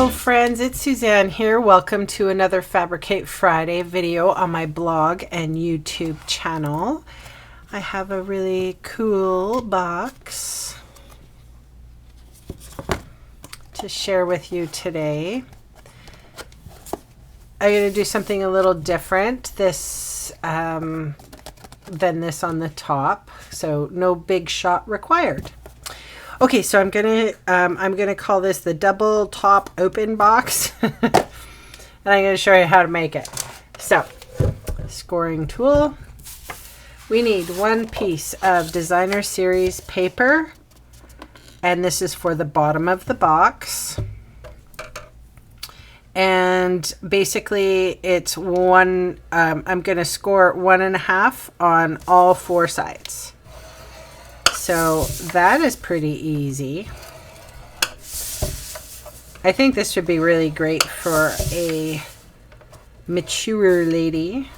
Hello friends, it's Suzanne here. Welcome to another Fabricate Friday video on my blog and YouTube channel. I have a really cool box to share with you today. I'm going to do something a little different than this on the top, so no big shot required. Okay, so I'm gonna call this the double top open box, and I'm gonna show you how to make it. So, scoring tool. We need one piece of designer series paper, and this is for the bottom of the box. And basically, it's one. I'm gonna score 1.5 on all 4 sides. So that is pretty easy. I think this would be really great for a mature lady.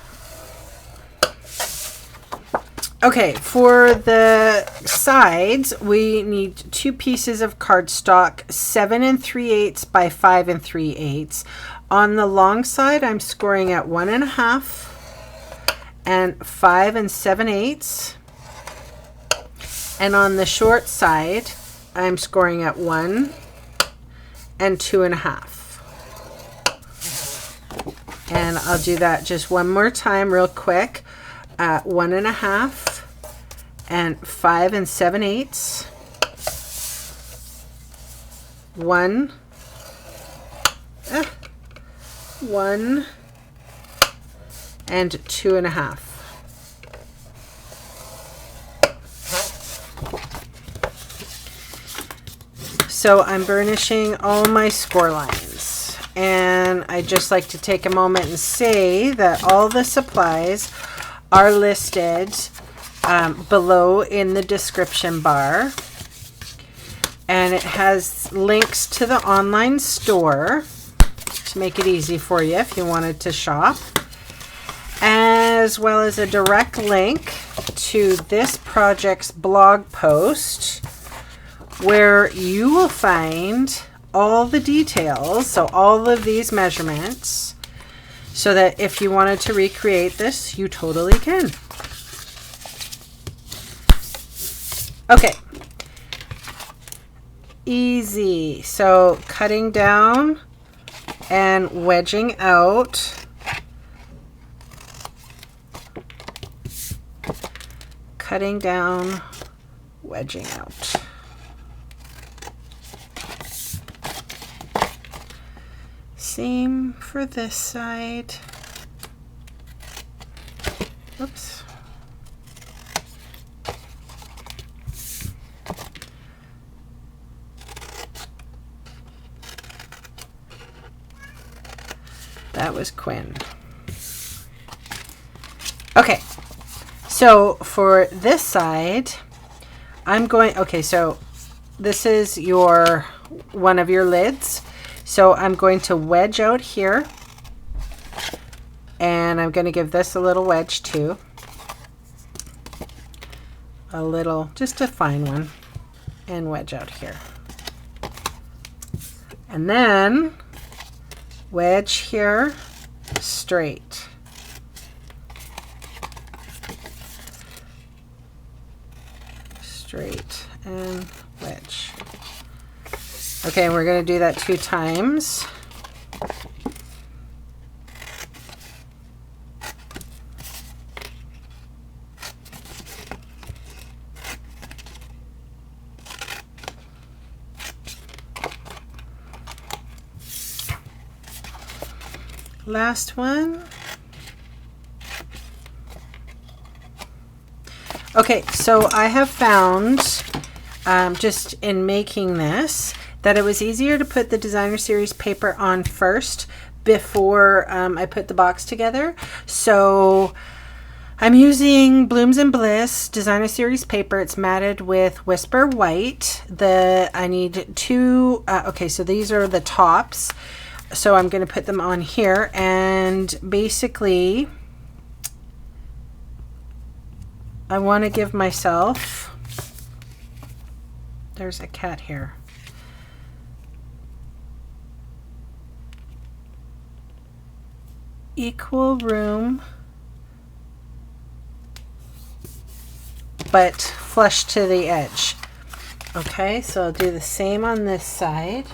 Okay, for the sides, we need 2 pieces of cardstock, 7 3/8 by 5 3/8. On the long side, I'm scoring at 1.5 and 5 7/8. And on the short side, I'm scoring at 1 and 2.5. And I'll do that just one more time real quick. 1.5 and 5 7/8. 1 and 2.5. So I'm burnishing all my score lines, and I just like to take a moment and say that all the supplies are listed below in the description bar, and it has links to the online store to make it easy for you if you wanted to shop, as well as a direct link to this project's blog post, where you will find all the details, so all of these measurements, so that if you wanted to recreate this, you totally can. Okay, easy. So cutting down and wedging out. Cutting down, wedging out. Same for this side. Oops. That was Quinn. Okay. So for this side, I'm going, okay, so this is one of your lids. So I'm going to wedge out here, and I'm going to give this a little wedge too. A little, just a fine one, and wedge out here. And then wedge here, straight. Straight and wedge. Okay, we're going to do that 2 times. Last one. Okay, so I have found, just in making this, that it was easier to put the designer series paper on first before I put the box together. So I'm using Blooms and Bliss designer series paper. It's matted with Whisper White. I need 2, okay, so these are the tops. So I'm going to put them on here, and basically I want to give myself, there's a cat here. equal room but flush to the edge. Okay, so I'll do the same on this side.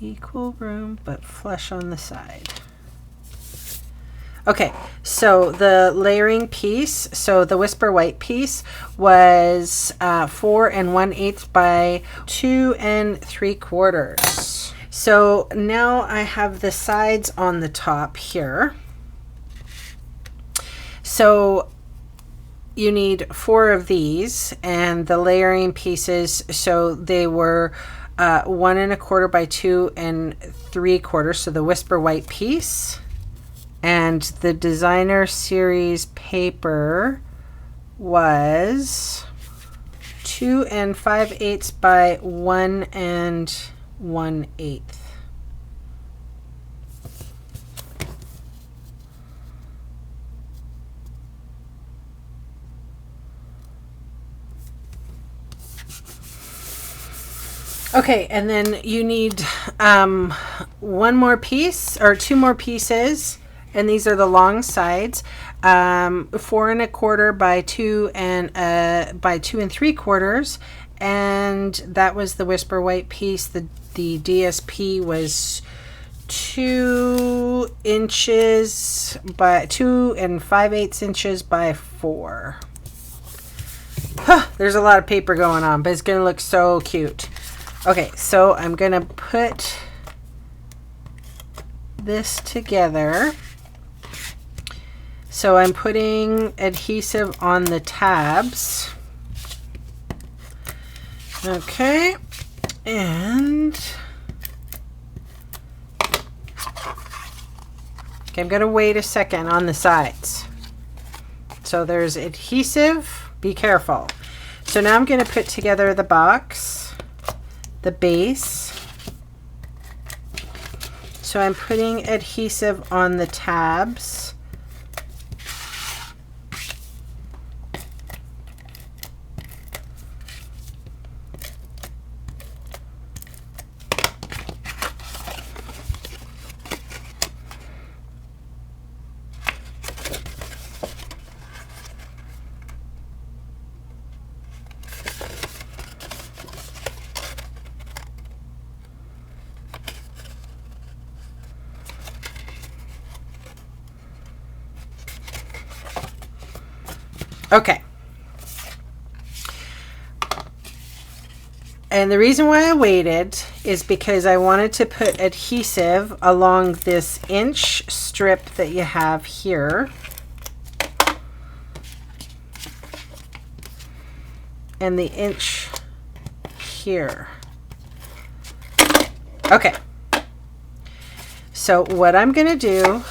Equal room but flush on the side. Okay, so the layering piece, so the Whisper White piece was 4 1/8 by 2 3/4. So now I have the sides on the top here. So you need 4 of these, and the layering pieces, so they were 1 1/4 by 2 3/4. So the Whisper White piece. And the Designer Series paper was 2 5/8 by 1 1/8. Okay, and then you need one more piece or 2 more pieces. And these are the long sides, 4 1/4 by 2 3/4, and that was the Whisper White piece. The DSP was 2 inches by 2 5/8 inches by 4. There's a lot of paper going on, but it's gonna look so cute. Okay, so I'm gonna put this together. So I'm putting adhesive on the tabs. Okay, and I'm going to wait a second on the sides. So there's adhesive, be careful. So now I'm going to put together the box, the base. So I'm putting adhesive on the tabs. Okay. And the reason why I waited is because I wanted to put adhesive along this inch strip that you have here. And the inch here. Okay. So what I'm going to do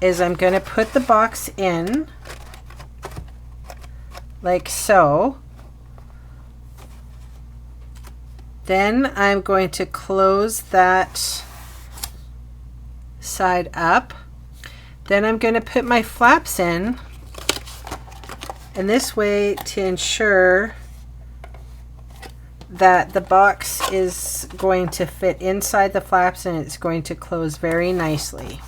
is I'm going to put the box in like so. Then I'm going to close that side up. Then I'm going to put my flaps in, and this way to ensure that the box is going to fit inside the flaps and it's going to close very nicely.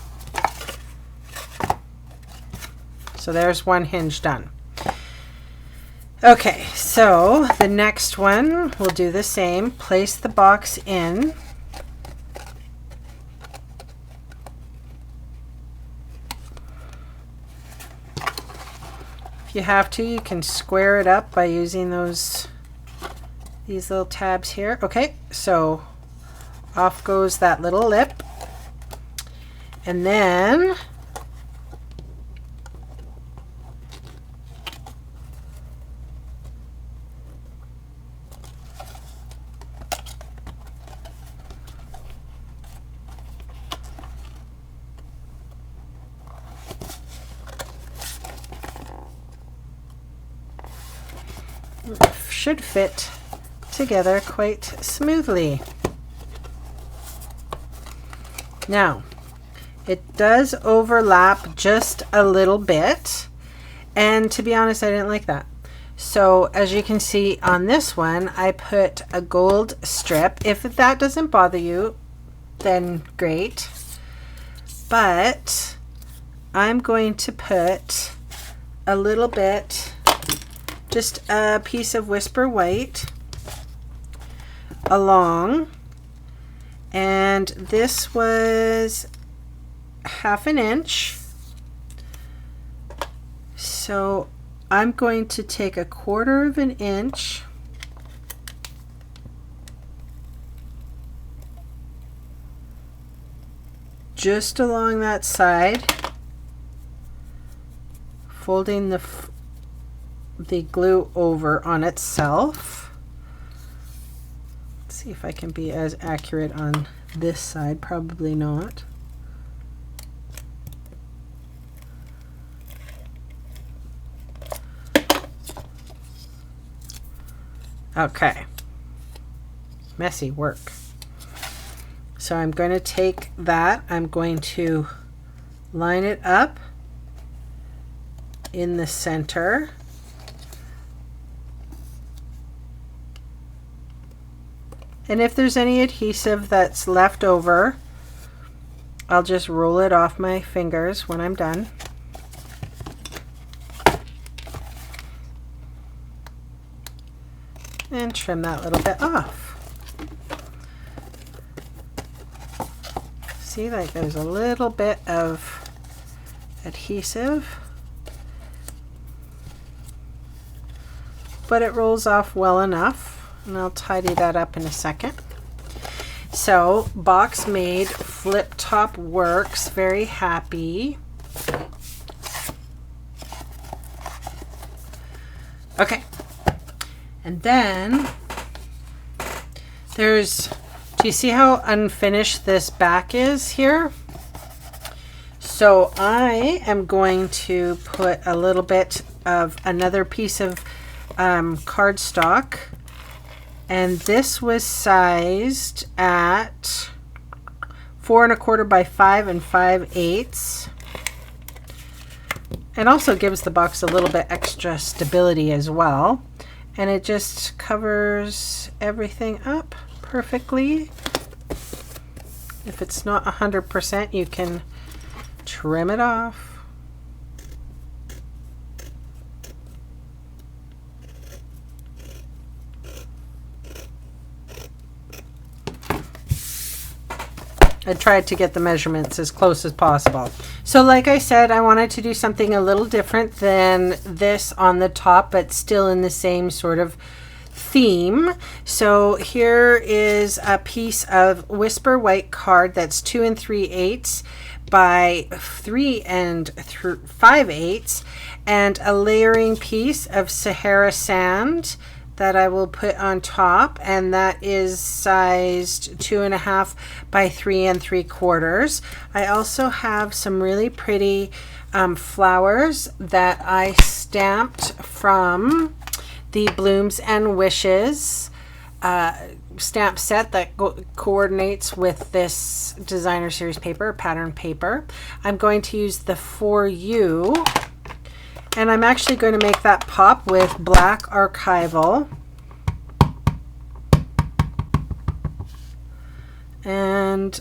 So there's one hinge done. Okay, so the next one, we'll do the same. Place the box in. If you have to, you can square it up by using these little tabs here. Okay, so off goes that little lip. And then should fit together quite smoothly. Now, it does overlap just a little bit, And to be honest, I didn't like that. So as you can see on this one, I put a gold strip. If that doesn't bother you, then great. But I'm going to put a little bit, just a piece of Whisper White along. And this was 1/2 inch. So I'm going to take 1/4 inch just along that side, folding the glue over on itself. Let's see if I can be as accurate on this side. Probably not. Okay, messy work. So I'm going to take that, I'm going to line it up in the center. And if there's any adhesive that's left over, I'll just roll it off my fingers when I'm done. And trim that little bit off. See, like there's a little bit of adhesive, but it rolls off well enough, and I'll tidy that up in a second. So box made, flip top works, very happy. Okay. And then there's, do you see how unfinished this back is here? So I am going to put a little bit of another piece of cardstock, and this was sized at 4 1/4 by 5 5/8. It also gives the box a little bit extra stability as well. And it just covers everything up perfectly. If it's not 100%, you can trim it off. I tried to get the measurements as close as possible. So like I said, I wanted to do something a little different than this on the top, but still in the same sort of theme. So here is a piece of Whisper White card that's 2 3/8 by 3 5/8, and a layering piece of Sahara sand that I will put on top, and that is sized 2 1/2 by 3 3/4. I also have some really pretty flowers that I stamped from the Blooms and Wishes stamp set that coordinates with this designer series paper, pattern paper. I'm going to use the For You, and I'm actually going to make that pop with black archival. And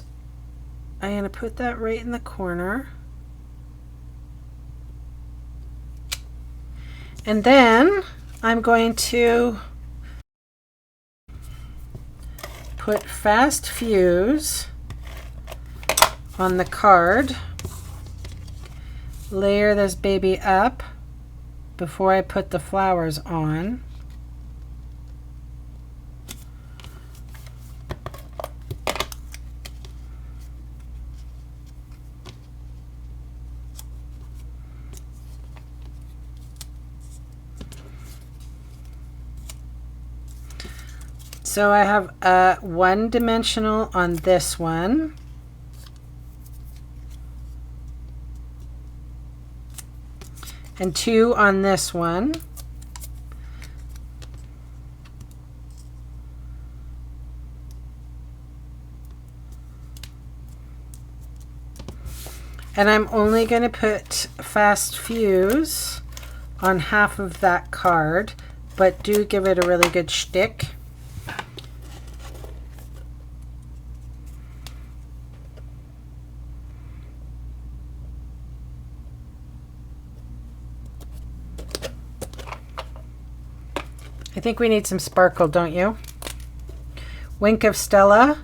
I'm going to put that right in the corner. And then I'm going to put Fast Fuse on the card, layer this baby up before I put the flowers on. So I have a 1-dimensional on this one. And 2 on this one. And I'm only going to put Fast Fuse on half of that card, but do give it a really good shtick. I think we need some sparkle, don't you? Wink of Stella,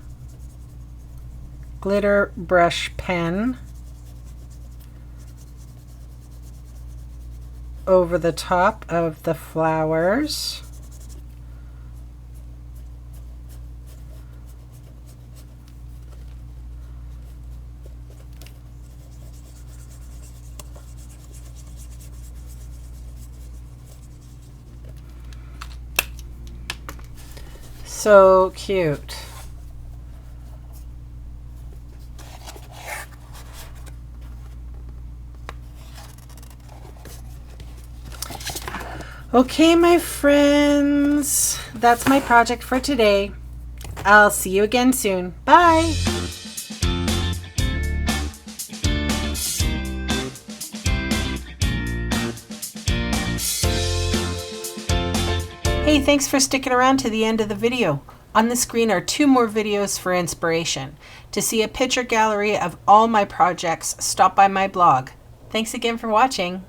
glitter brush pen over the top of the flowers. So cute. Okay, my friends, that's my project for today. I'll see you again soon. Bye. Hey, thanks for sticking around to the end of the video. On the screen are 2 more videos for inspiration. To see a picture gallery of all my projects, stop by my blog. Thanks again for watching.